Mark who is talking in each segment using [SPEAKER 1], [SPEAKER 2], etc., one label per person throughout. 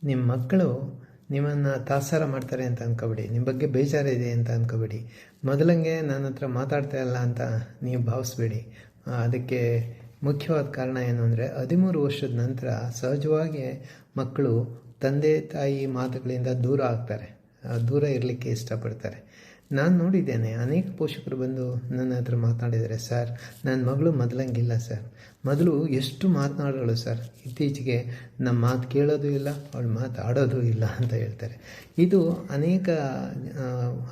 [SPEAKER 1] ನಿಮ್ಮ ಮಕ್ಕಳು ನಿಮ್ಮನ್ನು ತಾತ್ಸಾರ ಮಾಡ್ತಾರೆ ಅಂತ ಅಂದ್ಕೋಬೇಡಿ. ನಿಮ್ಮ ಬಗ್ಗೆ ಬೇಜಾರಿದೆ ಅಂತ ಅಂದ್ಕೋಬೇಡಿ. ಮೊದಲಂಗೆ ನನ್ನ ಹತ್ರ ಮಾತಾಡ್ತಾ ಇಲ್ಲ ಅಂತ ನೀವು ಭಾವಿಸ್ಬೇಡಿ. ಅದಕ್ಕೆ ಮುಖ್ಯವಾದ ಕಾರಣ ಏನು ಅಂದರೆ 13 ವರ್ಷದ ನಂತರ ಸಹಜವಾಗಿ ಮಕ್ಕಳು ತಂದೆ ತಾಯಿ ಮಾತುಗಳಿಂದ ದೂರ ಆಗ್ತಾರೆ, ದೂರ ಇರಲಿಕ್ಕೆ ಇಷ್ಟಪಡ್ತಾರೆ. ನಾನು ನೋಡಿದ್ದೇನೆ, ಅನೇಕ ಪೋಷಕರು ಬಂದು ನನ್ನ ಹತ್ರ ಮಾತನಾಡಿದ್ದಾರೆ. ಸರ್, ನನ್ನ ಮಗಳು ಮೊದಲಂಗಿಲ್ಲ ಸರ್, ಮೊದಲು ಎಷ್ಟು ಮಾತನಾಡೋಳು ಸರ್, ಇತ್ತೀಚೆಗೆ ನಮ್ಮ ಮಾತು ಕೇಳೋದು ಇಲ್ಲ, ಅವಳು ಮಾತಾಡೋದು ಇಲ್ಲ ಅಂತ ಹೇಳ್ತಾರೆ. ಇದು ಅನೇಕ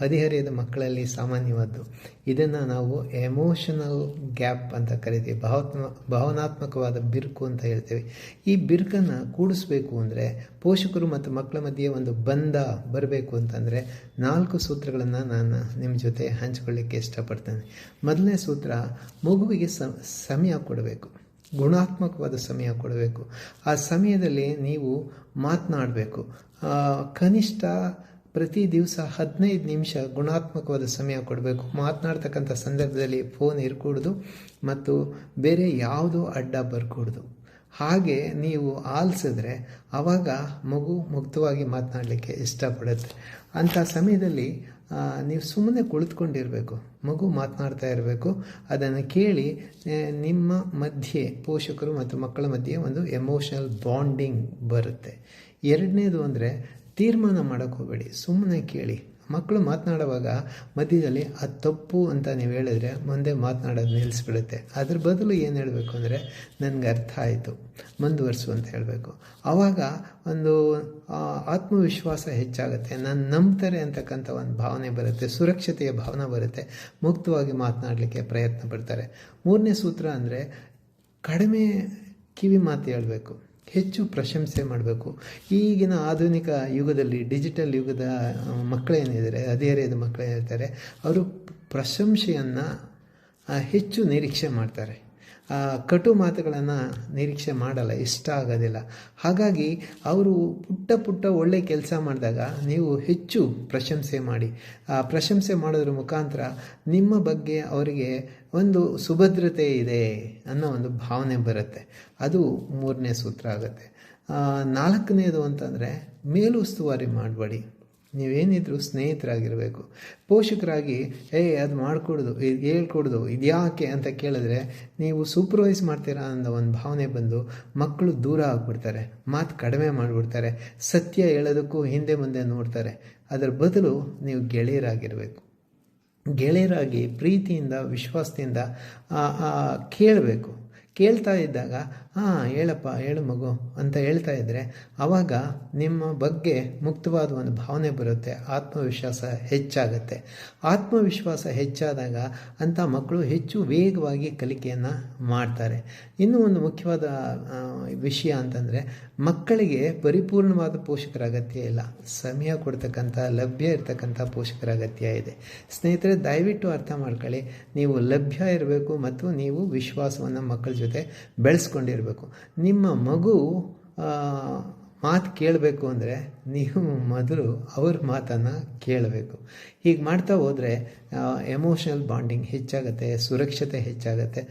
[SPEAKER 1] ಹದಿಹರೆಯದ ಮಕ್ಕಳಲ್ಲಿ ಸಾಮಾನ್ಯವಾದ್ದು. ಇದನ್ನು ನಾವು ಎಮೋಷನಲ್ ಗ್ಯಾಪ್ ಅಂತ ಕರಿತೀವಿ, ಭಾವನಾತ್ಮಕವಾದ ಬಿರುಕು ಅಂತ ಹೇಳ್ತೇವೆ. ಈ ಬಿರುಕನ್ನು ಕೂಡಿಸ್ಬೇಕು ಅಂದರೆ ಪೋಷಕರು ಮತ್ತು ಮಕ್ಕಳ ಮಧ್ಯೆ ಒಂದು ಬಂಧ ಬರಬೇಕು ಅಂತಂದರೆ 4 ಸೂತ್ರಗಳನ್ನು ನಾನು ನಿಮ್ಮ ಜೊತೆ ಹಂಚಿಕೊಳ್ಳಿಕ್ಕೆ ಇಷ್ಟಪಡ್ತೇನೆ. ಮೊದಲನೇ ಸೂತ್ರ, ಮಗುವಿಗೆ ಸಮಯ ಕೊಡಬೇಕು, ಗುಣಾತ್ಮಕವಾದ ಸಮಯ ಕೊಡಬೇಕು. ಆ ಸಮಯದಲ್ಲಿ ನೀವು ಮಾತನಾಡಬೇಕು. ಕನಿಷ್ಠ ಪ್ರತಿ ದಿವಸ 15 ನಿಮಿಷ ಗುಣಾತ್ಮಕವಾದ ಸಮಯ ಕೊಡಬೇಕು. ಮಾತನಾಡ್ತಕ್ಕಂಥ ಸಂದರ್ಭದಲ್ಲಿ ಫೋನ್ ಇರಕೂಡ್ದು ಮತ್ತು ಬೇರೆ ಯಾವುದೋ ಅಡ್ಡ ಬರ್ಕೂಡ್ದು. ಹಾಗೆ ನೀವು ಆಲಿಸಿದ್ರೆ ಆವಾಗ ಮಗು ಮುಕ್ತವಾಗಿ ಮಾತನಾಡಲಿಕ್ಕೆ ಇಷ್ಟಪಡುತ್ತೆ. ಅಂಥ ಸಮಯದಲ್ಲಿ ನೀವು ಸುಮ್ಮನೆ ಕುಳಿತುಕೊಂಡಿರಬೇಕು, ಮಗು ಮಾತನಾಡ್ತಾ ಇರಬೇಕು. ಅದನ್ನು ಕೇಳಿ ನಿಮ್ಮ ಮಧ್ಯೆ, ಪೋಷಕರು ಮತ್ತು ಮಕ್ಕಳ ಮಧ್ಯೆ ಒಂದು ಎಮೋಷನಲ್ ಬಾಂಡಿಂಗ್ ಬರುತ್ತೆ. ಎರಡನೇದು ಅಂದರೆ ತೀರ್ಮಾನ ಮಾಡೋಕ್ಕೆ ಹೋಗಬೇಡಿ, ಸುಮ್ಮನೆ ಕೇಳಿ. ಮಕ್ಕಳು ಮಾತನಾಡುವಾಗ ಮಧ್ಯದಲ್ಲಿ ಅದು ತಪ್ಪು ಅಂತ ನೀವು ಹೇಳಿದ್ರೆ ಮುಂದೆ ಮಾತನಾಡೋದು ನಿಲ್ಲಿಸ್ಬಿಡುತ್ತೆ. ಅದ್ರ ಬದಲು ಏನು ಹೇಳಬೇಕು ಅಂದರೆ, ನನಗೆ ಅರ್ಥ ಆಯಿತು, ಮುಂದುವರಿಸು ಅಂತ ಹೇಳಬೇಕು. ಆವಾಗ ಒಂದು ಆತ್ಮವಿಶ್ವಾಸ ಹೆಚ್ಚಾಗುತ್ತೆ, ನಾನು ನಂಬ್ತಾರೆ ಅಂತಕ್ಕಂಥ ಒಂದು ಭಾವನೆ ಬರುತ್ತೆ, ಸುರಕ್ಷತೆಯ ಭಾವನೆ ಬರುತ್ತೆ, ಮುಕ್ತವಾಗಿ ಮಾತನಾಡಲಿಕ್ಕೆ ಪ್ರಯತ್ನ ಪಡ್ತಾರೆ. ಮೂರನೇ ಸೂತ್ರ ಅಂದರೆ ಕಡಿಮೆ ಕಿವಿ ಮಾತು ಹೇಳಬೇಕು, ಹೆಚ್ಚು ಪ್ರಶಂಸೆ ಮಾಡಬೇಕು. ಈಗಿನ ಆಧುನಿಕ ಯುಗದಲ್ಲಿ, ಡಿಜಿಟಲ್ ಯುಗದ ಮಕ್ಕಳೇನಿದ್ದಾರೆ, ಹದಿಹರೆಯದ ಮಕ್ಕಳೇನಿರ್ತಾರೆ, ಅವರು ಪ್ರಶಂಸೆಯನ್ನು ಹೆಚ್ಚು ನಿರೀಕ್ಷೆ ಮಾಡ್ತಾರೆ. ಕಟು ಮಾತುಗಳನ್ನು ನಿರೀಕ್ಷೆ ಮಾಡಲ್ಲ, ಇಷ್ಟ ಆಗೋದಿಲ್ಲ. ಹಾಗಾಗಿ ಅವರು ಪುಟ್ಟ ಒಳ್ಳೆ ಕೆಲಸ ಮಾಡಿದಾಗ ನೀವು ಹೆಚ್ಚು ಪ್ರಶಂಸೆ ಮಾಡಿ. ಆ ಪ್ರಶಂಸೆ ಮಾಡೋದ್ರ ಮುಖಾಂತರ ನಿಮ್ಮ ಬಗ್ಗೆ ಅವರಿಗೆ ಒಂದು ಸುಭದ್ರತೆ ಇದೆ ಅನ್ನೋ ಒಂದು ಭಾವನೆ ಬರುತ್ತೆ. ಅದು ಮೂರನೇ ಸೂತ್ರ ಆಗುತ್ತೆ. ನಾಲ್ಕನೇದು ಅಂತಂದರೆ ಮೇಲುಸ್ತುವಾರಿ ಮಾಡಬೇಡಿ. ನೀವೇನಿದ್ರು ಸ್ನೇಹಿತರಾಗಿರಬೇಕು. ಪೋಷಕರಾಗಿ ಅದು ಮಾಡಿಕೊಡೋದು, ಇದು ಹೇಳ್ಕೊಡೋದು, ಇದು ಯಾಕೆ ಅಂತ ಕೇಳಿದ್ರೆ ನೀವು ಸೂಪರ್ವೈಸ್ ಮಾಡ್ತೀರಾ ಅನ್ನೋ ಒಂದು ಭಾವನೆ ಬಂದು ಮಕ್ಕಳು ದೂರ ಆಗಿಬಿಡ್ತಾರೆ, ಮಾತು ಕಡಿಮೆ ಮಾಡಿಬಿಡ್ತಾರೆ, ಸತ್ಯ ಹೇಳೋದಕ್ಕೂ ಹಿಂದೆ ಮುಂದೆ ನೋಡ್ತಾರೆ. ಅದರ ಬದಲು ನೀವು ಗೆಳೆಯರಾಗಿರಬೇಕು. ಗೆಳೆಯರಾಗಿ ಪ್ರೀತಿಯಿಂದ, ವಿಶ್ವಾಸದಿಂದ ಕೇಳಬೇಕು. ಕೇಳ್ತಾ ಇದ್ದಾಗ ಹೇಳಪ್ಪ, ಹೇಳು ಮಗು ಅಂತ ಹೇಳ್ತಾ ಇದ್ದರೆ ಆವಾಗ ನಿಮ್ಮ ಬಗ್ಗೆ ಮುಕ್ತವಾದ ಒಂದು ಭಾವನೆ ಬರುತ್ತೆ, ಆತ್ಮವಿಶ್ವಾಸ ಹೆಚ್ಚಾಗುತ್ತೆ. ಆತ್ಮವಿಶ್ವಾಸ ಹೆಚ್ಚಾದಾಗ ಅಂಥ ಮಕ್ಕಳು ಹೆಚ್ಚು ವೇಗವಾಗಿ ಕಲಿಕೆಯನ್ನು ಮಾಡ್ತಾರೆ. ಇನ್ನೂ ಒಂದು ಮುಖ್ಯವಾದ ವಿಷಯ ಅಂತಂದರೆ, ಮಕ್ಕಳಿಗೆ ಪರಿಪೂರ್ಣವಾದ ಪೋಷಕರ ಅಗತ್ಯ ಇಲ್ಲ, ಸಮಯ ಕೊಡ್ತಕ್ಕಂಥ, ಲಭ್ಯ ಇರತಕ್ಕಂಥ ಪೋಷಕರ ಅಗತ್ಯ ಇದೆ. ಸ್ನೇಹಿತರೆ, ದಯವಿಟ್ಟು ಅರ್ಥ ಮಾಡ್ಕೊಳ್ಳಿ, ನೀವು ಲಭ್ಯ ಇರಬೇಕು ಮತ್ತು ನೀವು ವಿಶ್ವಾಸವನ್ನು ಮಕ್ಕಳ ಜೊತೆ ಬೆಳೆಸ್ಕೊಂಡಿರಬೇಕು. ನಿಮ್ಮ ಮಗು ಮಾತು ಕೇಳಬೇಕು ಅಂದರೆ ನೀವು ಮೊದಲು ಅವ್ರ ಮಾತನ್ನು ಕೇಳಬೇಕು. ಹೀಗೆ ಮಾಡ್ತಾ ಹೋದರೆ ಎಮೋಷನಲ್ ಬಾಂಡಿಂಗ್ ಹೆಚ್ಚಾಗುತ್ತೆ, ಸುರಕ್ಷತೆ ಹೆಚ್ಚಾಗುತ್ತೆ,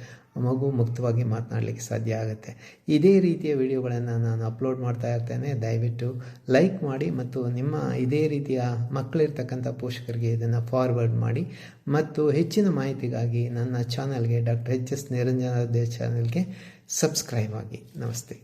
[SPEAKER 1] ಮಗು ಮುಕ್ತವಾಗಿ ಮಾತನಾಡಲಿಕ್ಕೆ ಸಾಧ್ಯ ಆಗುತ್ತೆ. ಇದೇ ರೀತಿಯ ವಿಡಿಯೋಗಳನ್ನು ನಾನು ಅಪ್ಲೋಡ್ ಮಾಡ್ತಾ ಇರ್ತೇನೆ. ದಯವಿಟ್ಟು ಲೈಕ್ ಮಾಡಿ ಮತ್ತು ನಿಮ್ಮ ಇದೇ ರೀತಿಯ ಮಕ್ಕಳಿರ್ತಕ್ಕಂಥ ಪೋಷಕರಿಗೆ ಇದನ್ನು ಫಾರ್ವರ್ಡ್ ಮಾಡಿ. ಮತ್ತು ಹೆಚ್ಚಿನ ಮಾಹಿತಿಗಾಗಿ ನನ್ನ ಚಾನಲ್ಗೆ, ಡಾಕ್ಟರ್ ಎಚ್ ಎಸ್ ನಿರಂಜನಾದೇವ್ ಚಾನಲ್ಗೆ ಸಬ್ಸ್ಕ್ರೈಬ್ ಆಗಿ. ನಮಸ್ತೆ.